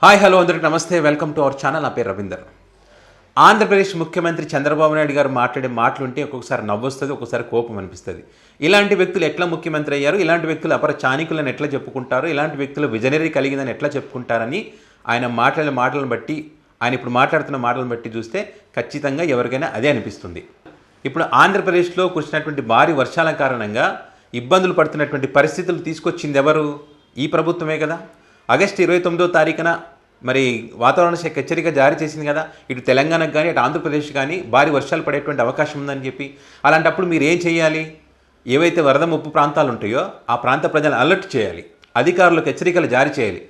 Hi hello అందరికి నమస్తే, welcome to our channel. నా పేరు రవీందర్. ఆంధ్రప్రదేశ్ ముఖ్యమంత్రి చంద్రబాబు నాయుడు గారు మాట్లాడే మాటలు ఉంటే ఒక్కొక్కసారి నవ్వొస్తుంది, ఒక్కొక్కసారి కోపం అనిపిస్తుంది. ఇలాంటి వ్యక్తులు ఎట్లా ముఖ్యమంత్రి అయ్యారు, ఇలాంటి వ్యక్తులు అపర చాణికులను ఎట్లా చెప్పుకుంటారు, ఇలాంటి వ్యక్తులు విజనరీ కలిగిందని ఎట్లా చెప్పుకుంటారని ఆయన మాట్లాడే మాటలను బట్టి, ఆయన ఇప్పుడు మాట్లాడుతున్న మాటలను బట్టి చూస్తే ఖచ్చితంగా ఎవరికైనా అదే అనిపిస్తుంది. ఇప్పుడు ఆంధ్రప్రదేశ్లో కురిసినటువంటి భారీ వర్షాల కారణంగా ఇబ్బందులు పడుతున్నటువంటి పరిస్థితులు తీసుకొచ్చింది ఎవరు? ఈ ప్రభుత్వమే కదా. ఆగస్టు 29వ తారీఖున మరి వాతావరణ శాఖ హెచ్చరిక జారీ చేసింది కదా, ఇటు తెలంగాణకు కానీ అటు ఆంధ్రప్రదేశ్ కానీ భారీ వర్షాలు పడేటువంటి అవకాశం ఉందని చెప్పి. అలాంటప్పుడు మీరు ఏం చేయాలి? ఏవైతే వరద ముప్పు ప్రాంతాలు ఉంటాయో ఆ ప్రాంత ప్రజలను అలర్ట్ చేయాలి, అధికారులకు హెచ్చరికలు జారీ చేయాలి,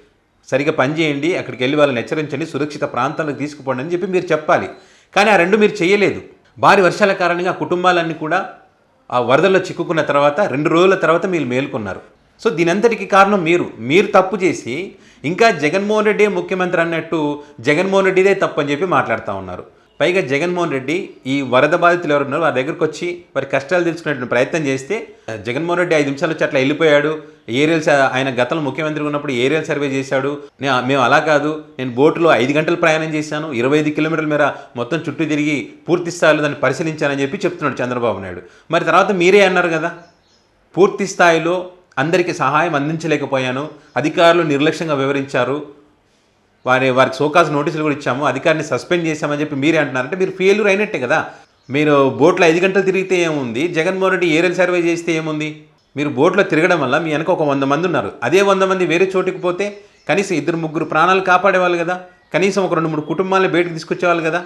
సరిగ్గా పనిచేయండి, అక్కడికి వెళ్ళి వాళ్ళని హెచ్చరించండి, సురక్షిత ప్రాంతాలకు తీసుకుపోండి అని చెప్పి మీరు చెప్పాలి. కానీ ఆ రెండు మీరు చేయలేదు. భారీ వర్షాల కారణంగా కుటుంబాలన్నీ కూడా ఆ వరదల్లో చిక్కుకున్న తర్వాత 2 రోజుల తర్వాత మీరు మేల్కొన్నారు. సో దీనంతటికి కారణం మీరు తప్పు చేసి ఇంకా జగన్మోహన్ రెడ్డి ముఖ్యమంత్రి అన్నట్టు జగన్మోహన్ రెడ్డిదే తప్పు అని చెప్పి మాట్లాడుతూ ఉన్నారు. పైగా జగన్మోహన్ రెడ్డి ఈ వరద బాధితులు ఎవరున్నారో వారి దగ్గరకు వచ్చి వారి కష్టాలు తెలుసుకునేటువంటి ప్రయత్నం చేస్తే జగన్మోహన్ రెడ్డి 5 నిమిషాలు వచ్చి అట్లా వెళ్ళిపోయాడు. ఆయన గతంలో ముఖ్యమంత్రి ఉన్నప్పుడు ఏరియల్ సర్వే చేశాడు. మేము అలా కాదు, నేను బోటులో 5 గంటలు ప్రయాణం చేశాను, 25 కిలోమీటర్ల మేర మొత్తం చుట్టూ తిరిగి పూర్తి స్థాయిలో దాన్ని పరిశీలించానని చెప్పి చెప్తున్నాడు చంద్రబాబు నాయుడు. మరి తర్వాత మీరే అన్నారు కదా, పూర్తి స్థాయిలో అందరికీ సహాయం అందించలేకపోయాను, అధికారులు నిర్లక్ష్యంగా వివరించారు, వారికి సోకాజ్ నోటీసులు కూడా ఇచ్చాము, అధికారిని సస్పెండ్ చేశామని చెప్పి మీరే అంటున్నారంటే మీరు ఫెయిల్యూర్ అయినట్టే కదా. మీరు బోట్లో 5 గంటలు తిరిగితే ఏముంది, జగన్మోహన్ రెడ్డి ఏరియల్ సర్వే చేస్తే ఏముంది? మీరు బోట్లో తిరగడం వల్ల మీ వెనక ఒక 100 మంది ఉన్నారు. అదే 100 మంది వేరే చోటుకి పోతే కనీసం 2-3 ప్రాణాలు కాపాడేవాళ్ళు కదా, కనీసం ఒక 2-3 కుటుంబాలను బయటకు తీసుకొచ్చేవాళ్ళు కదా.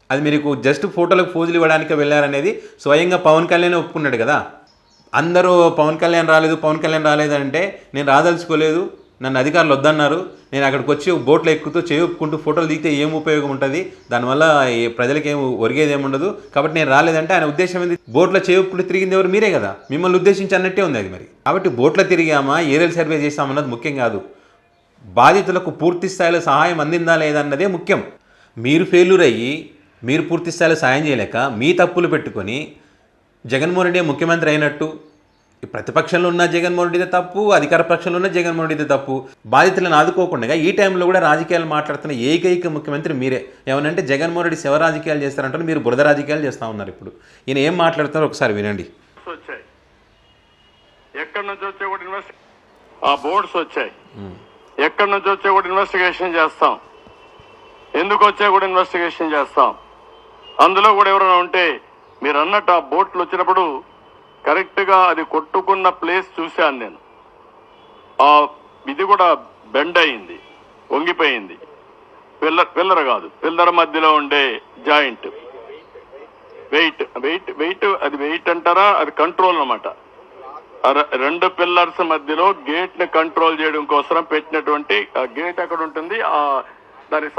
అది మీరు జస్ట్ ఫోటోలకు పోజులు ఇవ్వడానికి వెళ్ళారనేది స్వయంగా పవన్ కళ్యాణ్ ఒప్పుకున్నాడు కదా. అందరూ పవన్ కళ్యాణ్ రాలేదు అంటే నేను రాదలుచుకోలేదు, నన్ను అధికారులు వద్దన్నారు, నేను అక్కడికి వచ్చి బోట్లో ఎక్కుతూ చేయుకుంటూ ఫోటోలు దిగితే ఏం ఉపయోగం ఉంటుంది, దానివల్ల ప్రజలకు ఏం ఒరిగేది ఏముండదు, కాబట్టి నేను రాలేదంటే ఆయన ఉద్దేశం ఏంది? బోట్లో చేయుకుంటూ తిరిగింది ఎవరు? మీరే కదా. మిమ్మల్ని ఉద్దేశించి అన్నట్టే ఉంది అది. మరి కాబట్టి బోట్లో తిరిగామా, ఏరియల్ సర్వే చేసామన్నది ముఖ్యం కాదు, బాధితులకు పూర్తి స్థాయిలో సహాయం అందిందా లేదన్నదే ముఖ్యం. మీరు ఫెయిల్యూర్ అయ్యి మీరు పూర్తి స్థాయిలో సాయం చేయలేక మీ తప్పులు పెట్టుకొని జగన్మోహన్ రెడ్డి ముఖ్యమంత్రి అయినట్టు, ప్రతిపక్షంలో ఉన్న జగన్మోహన్ రెడ్డిదే తప్పు, అధికార పక్షంలో ఉన్న జగన్మోహన్ రెడ్డిదే తప్పు, బాధితులను ఆదుకోకుండా ఈ టైంలో కూడా రాజకీయాలు మాట్లాడుతున్న ఏకైక ముఖ్యమంత్రి మీరే. ఏమనంటే జగన్మోహన్ రెడ్డి శివ రాజకీయాలు చేస్తారంటే మీరు బురద రాజకీయాలు చేస్తూ ఉన్నారు. ఇప్పుడు ఈయన ఏం మాట్లాడుతున్నారో ఒకసారి వినండి. ఎక్కడి నుంచి వచ్చే కూడా ఆ బోర్డ్స్ వచ్చాయి, ఎక్కడి నుంచి వచ్చే కూడా ఇన్వెస్టిగేషన్ చేస్తాం, ఎందుకు వచ్చే కూడా ఇన్వెస్టిగేషన్ చేస్తాం. అందులో కూడా ఎవరైనా ఉంటే మీరు అన్నట్టు ఆ బోట్లు వచ్చినప్పుడు కరెక్ట్ గా అది కొట్టుకున్న ప్లేస్ చూశాను నేను. ఆ ఇది కూడా బెండ్ అయింది, వంగిపోయింది. పిల్లర్ కాదు, పిల్లర్ మధ్యలో ఉండే జాయింట్ వెయిట్ అది వెయిట్ అంటారా, అది కంట్రోల్ అన్నమాట. 2 పిల్లర్స్ మధ్యలో గేట్ ని కంట్రోల్ చేయడం కోసం పెట్టినటువంటి ఆ గేట్ అక్కడ ఉంటుంది. దాని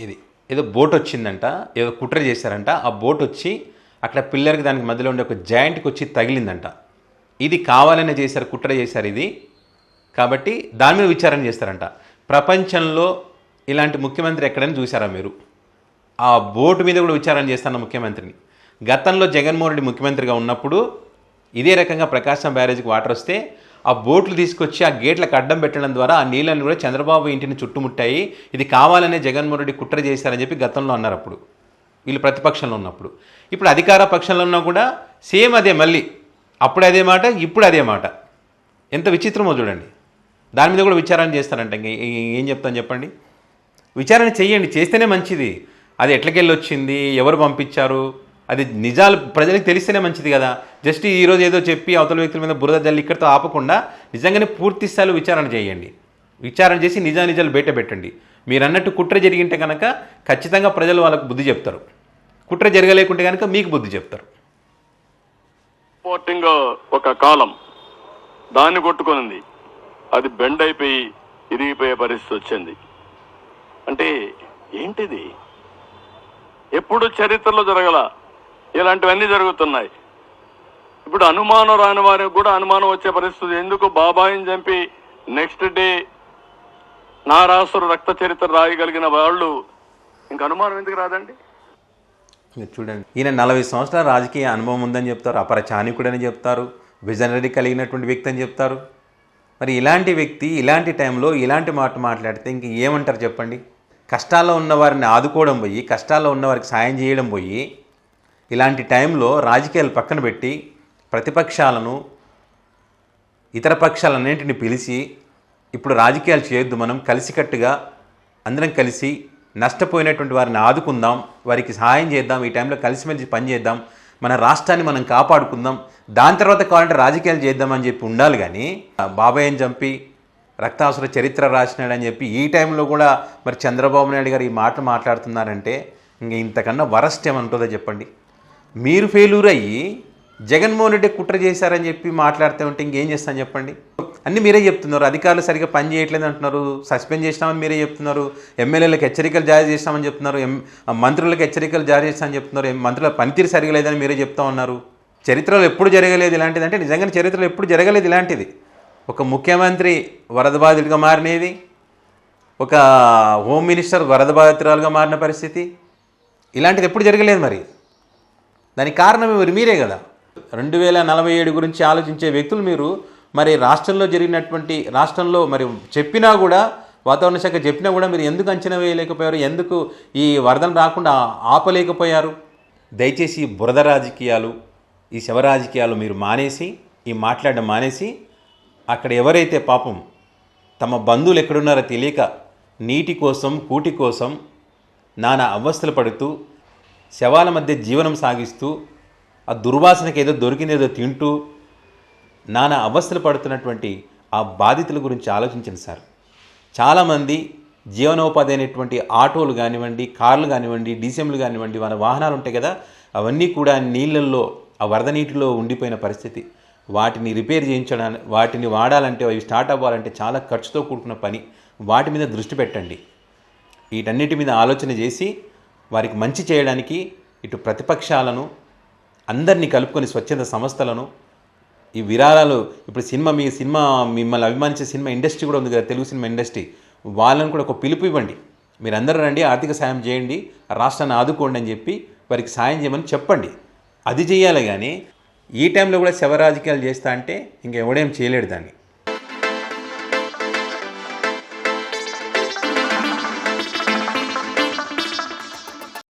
ఇది ఏదో బోట్ వచ్చిందంట, ఏదో కుట్ర చేశారంట, ఆ బోట్ వచ్చి అక్కడ పిల్లర్కి దానికి మధ్యలో ఉండే ఒక జాయింట్కి వచ్చి తగిలిందంట. ఇది కావాలనే చేశారు, కుట్ర చేశారు ఇది, కాబట్టి దాని మీద విచారణ చేస్తారంట. ప్రపంచంలో ఇలాంటి ముఖ్యమంత్రి ఎక్కడైనా చూసారా మీరు? ఆ బోటు మీద కూడా విచారణ చేస్తున్న ముఖ్యమంత్రిని. గతంలో జగన్మోహన్ రెడ్డి ముఖ్యమంత్రిగా ఉన్నప్పుడు ఇదే రకంగా ప్రకాశం బ్యారేజ్కి వాటర్ వస్తే ఆ బోట్లు తీసుకొచ్చి ఆ గేట్లకు అడ్డం పెట్టడం ద్వారా ఆ నీళ్ళని కూడా చంద్రబాబు ఇంటిని చుట్టుముట్టాయి, ఇది కావాలనే జగన్మోహన్ రెడ్డి కుట్ర చేశారని చెప్పి గతంలో అన్నారు అప్పుడు వీళ్ళు ప్రతిపక్షంలో ఉన్నప్పుడు. ఇప్పుడు అధికార పక్షంలో ఉన్నా కూడా సేమ్ అదే, మళ్ళీ అప్పుడు అదే మాట, ఇప్పుడు అదే మాట. ఎంత విచిత్రమో చూడండి. దాని మీద కూడా విచారణ చేస్తారంట. ఏం చెప్తాను చెప్పండి? విచారణ చెయ్యండి, చేస్తేనే మంచిది. అది ఎట్లకెళ్ళి వచ్చింది, ఎవరు పంపించారు, అది నిజాలు ప్రజలకు తెలిస్తేనే మంచిది కదా. జస్ట్ ఈరోజు ఏదో చెప్పి అవతల వ్యక్తుల మీద బురద జల్లి ఇక్కడితో ఆపకుండా నిజంగానే పూర్తి స్థాయిలో విచారణ చేయండి. విచారణ చేసి నిజాలు బయట పెట్టండి. మీరు అన్నట్టు కుట్ర జరిగింటే కనుక ఖచ్చితంగా ప్రజలు వాళ్ళకు బుద్ధి చెప్తారు, కుట్ర జరగలేకుంటే కనుక మీకు బుద్ధి చెప్తారు. సపోర్టింగ్ ఒక కాలం దాన్ని కొట్టుకునింది, అది బెండ్ అయిపోయి ఇరిగిపోయే పరిస్థితి వచ్చింది. అంటే ఏంటిది? ఎప్పుడు చరిత్రలో జరగల, ఇలాంటివన్నీ జరుగుతున్నాయి. ఇప్పుడు అనుమానం రాని వారికి కూడా అనుమానం వచ్చే పరిస్థితి. ఎందుకు బాబాయిని చంపి నెక్స్ట్ డే నారాసురు రక్త చరిత్ర రాయగలిగిన వాళ్ళు ఇంక అనుమానం ఎందుకు రాదండి? మీరు చూడండి, ఈయన 40 సంవత్సరాల రాజకీయ అనుభవం ఉందని చెప్తారు, అపర చాణికుడని చెప్తారు, విజనరీ కలిగినటువంటి వ్యక్తి అని చెప్తారు. మరి ఇలాంటి వ్యక్తి ఇలాంటి టైంలో ఇలాంటి మాట మాట్లాడితే ఇంక ఏమంటారు చెప్పండి? కష్టాల్లో ఉన్న వారిని ఆదుకోవడం పోయి, కష్టాల్లో ఉన్న వారికి సాయం చేయడం పోయి, ఇలాంటి టైంలో రాజకీయాలు పక్కన పెట్టి ప్రతిపక్షాలను ఇతర పక్షాలన్నింటిని పిలిచి ఇప్పుడు రాజకీయాలు చేయొద్దు, మనం కలిసికట్టుగా అందరం కలిసి నష్టపోయినటువంటి వారిని ఆదుకుందాం, వారికి సహాయం చేద్దాం, ఈ టైంలో కలిసిమెలిసి పనిచేద్దాం, మన రాష్ట్రాన్ని మనం కాపాడుకుందాం, దాని తర్వాత కావాలంటే రాజకీయాలు చేద్దామని చెప్పి ఉండాలి. కానీ బాబాయ్ని చంపి రక్తాసుర చరిత్ర రాసినాడని చెప్పి ఈ టైంలో కూడా మరి చంద్రబాబు నాయుడు గారు ఈ మాటలు మాట్లాడుతున్నారంటే ఇంక ఇంతకన్నా వరస్ట్ ఏమంటుందో చెప్పండి? మీరు ఫెయిల్యూర్ అయ్యి జగన్మోహన్ రెడ్డి కుట్ర చేశారని చెప్పి మాట్లాడుతూ ఉంటే ఇంకేం చేస్తాను చెప్పండి? అన్నీ మీరే చెప్తున్నారు. అధికారులు సరిగ్గా పని చేయట్లేదు అంటున్నారు, సస్పెండ్ చేసినామని మీరే చెప్తున్నారు, ఎమ్మెల్యేలకు హెచ్చరికలు జారీ చేస్తామని చెప్తున్నారు, మంత్రులకు హెచ్చరికలు జారీ చేస్తామని చెప్తున్నారు, మంత్రుల పనితీరు సరిగా లేదని మీరే చెప్తా ఉన్నారు. చరిత్రలో ఎప్పుడు జరగలేదు ఇలాంటిది అంటే నిజంగానే చరిత్రలో ఎప్పుడు జరగలేదు ఇలాంటిది. ఒక ముఖ్యమంత్రి వరద బాధితుడిగా మారినది, ఒక హోమ్ మినిస్టర్ వరద బాధితురాలుగా మారిన పరిస్థితి, ఇలాంటిది ఎప్పుడు జరగలేదు. మరి దానికి కారణం మరి మీరే కదా. 2047 గురించి ఆలోచించే వ్యక్తులు మీరు మరి రాష్ట్రంలో మరి చెప్పినా కూడా, వాతావరణ శాఖ చెప్పినా కూడా మీరు ఎందుకు అంచనా వేయలేకపోయారు? ఎందుకు ఈ వరదను రాకుండా ఆపలేకపోయారు? దయచేసి ఈ బురద రాజకీయాలు, ఈ శవ రాజకీయాలు మీరు మానేసి, ఈ మాట్లాడడం మానేసి, అక్కడ ఎవరైతే పాపం తమ బంధువులు ఎక్కడున్నారో తెలియక నీటి కోసం కూటి కోసం నానా అవస్థలు పడుతూ శవాల మధ్య జీవనం సాగిస్తూ ఆ దుర్వాసనకి ఏదో దొరికిందేదో తింటూ నానా అవస్థలు పడుతున్నటువంటి ఆ బాధితుల గురించి ఆలోచించండి సార్. చాలామంది జీవనోపాధి అయినటువంటి ఆటోలు కానివ్వండి, కార్లు కానివ్వండి, డీసీఎంలు కానివ్వండి, మన వాహనాలు ఉంటాయి కదా, అవన్నీ కూడా నీళ్ళల్లో ఆ వరద నీటిలో ఉండిపోయిన పరిస్థితి. వాటిని రిపేర్ చేయించడానికి, వాటిని వాడాలంటే, అవి స్టార్ట్ అవ్వాలంటే చాలా ఖర్చుతో కూడుకున్న పని. వాటి మీద దృష్టి పెట్టండి. వీటన్నిటి మీద ఆలోచన చేసి వారికి మంచి చేయడానికి ఇటు ప్రతిపక్షాలను అందరినీ కలుపుకొని స్వచ్ఛంద సంస్థలను, ఈ విరాళాలు, ఇప్పుడు మిమ్మల్ని అభిమానించే సినిమా ఇండస్ట్రీ కూడా ఉంది కదా, తెలుగు సినిమా ఇండస్ట్రీ, వాళ్ళని కూడా ఒక పిలుపు ఇవ్వండి. మీరందరూ రండి, ఆర్థిక సాయం చేయండి, రాష్ట్రాన్ని ఆదుకోండి అని చెప్పి వారికి సాయం చేయమని చెప్పండి. అది చేయాలి. కానీ ఈ టైంలో కూడా శవ రాజకీయాలు చేస్తా అంటే ఇంకెవడేం చేయలేడు దాన్ని.